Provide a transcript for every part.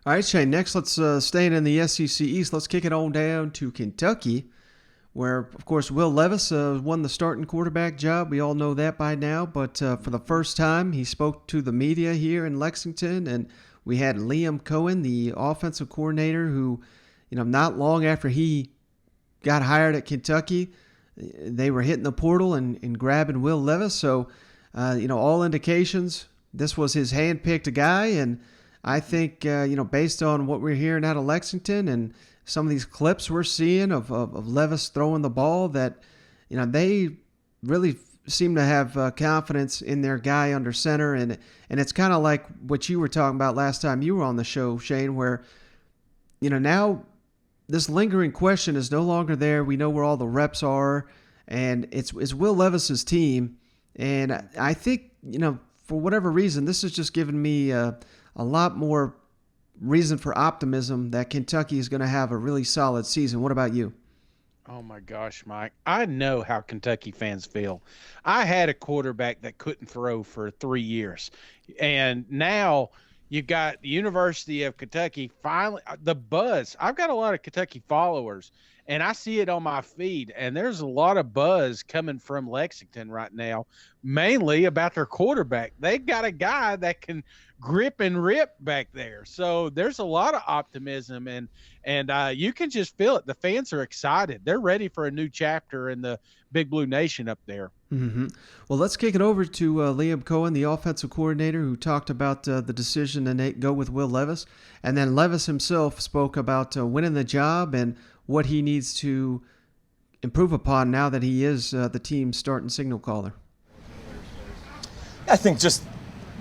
All right, Shane, next let's stay in the SEC East. Let's kick it on down to Kentucky, where, of course, Will Levis won the starting quarterback job. We all know that by now, but for the first time, he spoke to the media here in Lexington, and we had Liam Coen, the offensive coordinator, who, not long after he got hired at Kentucky, they were hitting the portal and grabbing Will Levis. So, all indications, this was his hand-picked guy, and I think, based on what we're hearing out of Lexington and some of these clips we're seeing of Levis throwing the ball, that, they really seem to have confidence in their guy under center. And it's kind of like what you were talking about last time you were on the show, Shane, where, now this lingering question is no longer there. We know where all the reps are, and it's Will Levis's team. And I think, for whatever reason, this has just given me a lot more reason for optimism that Kentucky is going to have a really solid season. What about you? Oh my gosh, Mike. I know how Kentucky fans feel. I had a quarterback that couldn't throw for 3 years. And now you got the University of Kentucky finally, the buzz. I've got a lot of Kentucky followers, and I see it on my feed, and there's a lot of buzz coming from Lexington right now, mainly about their quarterback. They've got a guy that can grip and rip back there. So there's a lot of optimism, and you can just feel it. The fans are excited. They're ready for a new chapter in the Big Blue Nation up there. Mm-hmm. Well, let's kick it over to Liam Coen, the offensive coordinator, who talked about the decision to go with Will Levis. And then Levis himself spoke about winning the job and what he needs to improve upon now that he is the team's starting signal caller. I think just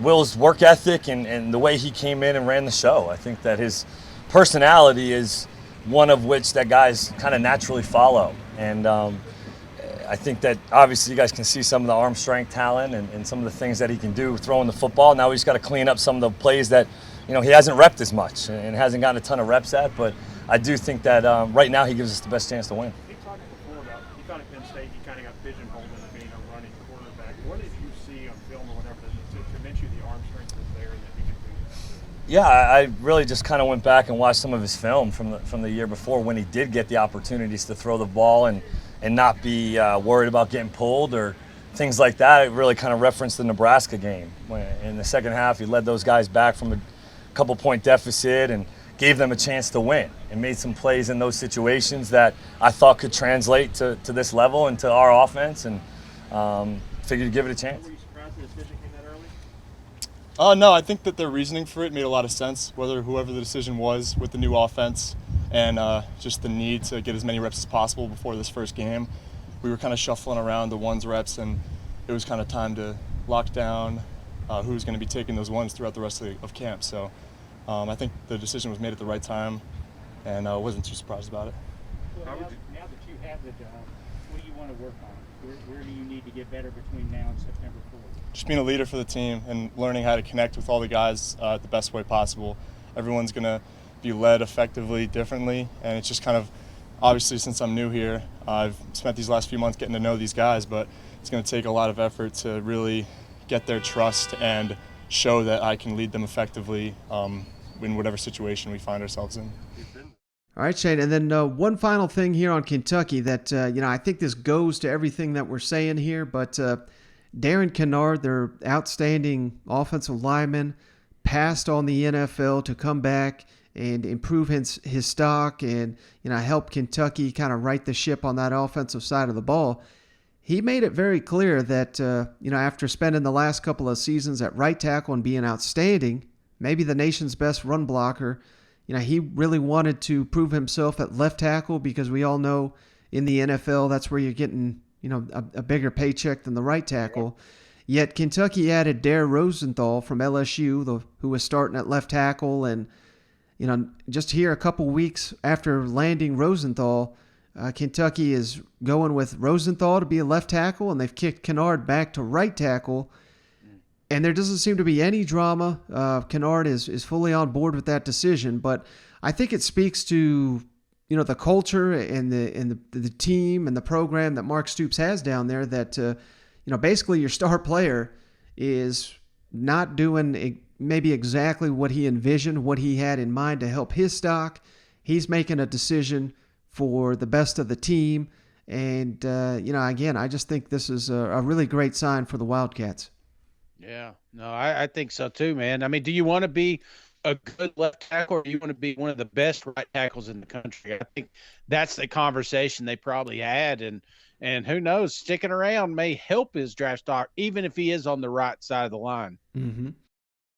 Will's work ethic and the way he came in and ran the show. I think that his personality is one of which that guys kind of naturally follow. And I think that obviously you guys can see some of the arm strength talent and some of the things that he can do throwing the football. Now he's got to clean up some of the plays that, he hasn't repped as much and hasn't gotten a ton of reps at. But I do think that right now he gives us the best chance to win. You talked before about, you thought at Penn State he kind of got pigeonholed into being a running quarterback. What did you see on film or whatever to convince you the arm strength was there and that he could do that? Yeah, I really just kind of went back and watched some of his film from the year before when he did get the opportunities to throw the ball and not be worried about getting pulled or things like that. It really kind of referenced the Nebraska game. When in the second half, he led those guys back from a couple-point deficit and gave them a chance to win and made some plays in those situations that I thought could translate to this level and to our offense, and figured to give it a chance. Were you surprised the decision came that early? No, I think that their reasoning for it made a lot of sense, whoever the decision was with the new offense and just the need to get as many reps as possible before this first game. We were kind of shuffling around the ones reps, and it was kind of time to lock down who was going to be taking those ones throughout the rest of camp. So I think the decision was made at the right time, and I wasn't too surprised about it. Well, now that you have the job, what do you want to work on? Where do you need to get better between now and September 4th? Just being a leader for the team and learning how to connect with all the guys the best way possible. Everyone's going to be led effectively differently, and it's just kind of, obviously since I'm new here, I've spent these last few months getting to know these guys, but it's going to take a lot of effort to really get their trust and show that I can lead them effectively in whatever situation we find ourselves in. All right, Shane, and then one final thing here on Kentucky that, I think this goes to everything that we're saying here, but Darian Kinnard, their outstanding offensive lineman, passed on the NFL to come back and improve his stock and, help Kentucky kind of right the ship on that offensive side of the ball. He made it very clear that, after spending the last couple of seasons at right tackle and being outstanding, maybe the nation's best run blocker, he really wanted to prove himself at left tackle because we all know in the NFL that's where you're getting, a bigger paycheck than the right tackle. Yet Kentucky added Dare Rosenthal from LSU, who was starting at left tackle. And, just here a couple weeks after landing Rosenthal, Kentucky is going with Rosenthal to be a left tackle, and they've kicked Kinnard back to right tackle. And there doesn't seem to be any drama. Kinnard is fully on board with that decision, but I think it speaks to the culture and the team and the program that Mark Stoops has down there. That basically your star player is not doing maybe exactly what he envisioned, what he had in mind to help his stock. He's making a decision for the best of the team. And, again, I just think this is a really great sign for the Wildcats. Yeah, no, I think so too, man. I mean, do you want to be a good left tackle, or do you want to be one of the best right tackles in the country? I think that's the conversation they probably had, and who knows, sticking around may help his draft stock, even if he is on the right side of the line. Mm-hmm.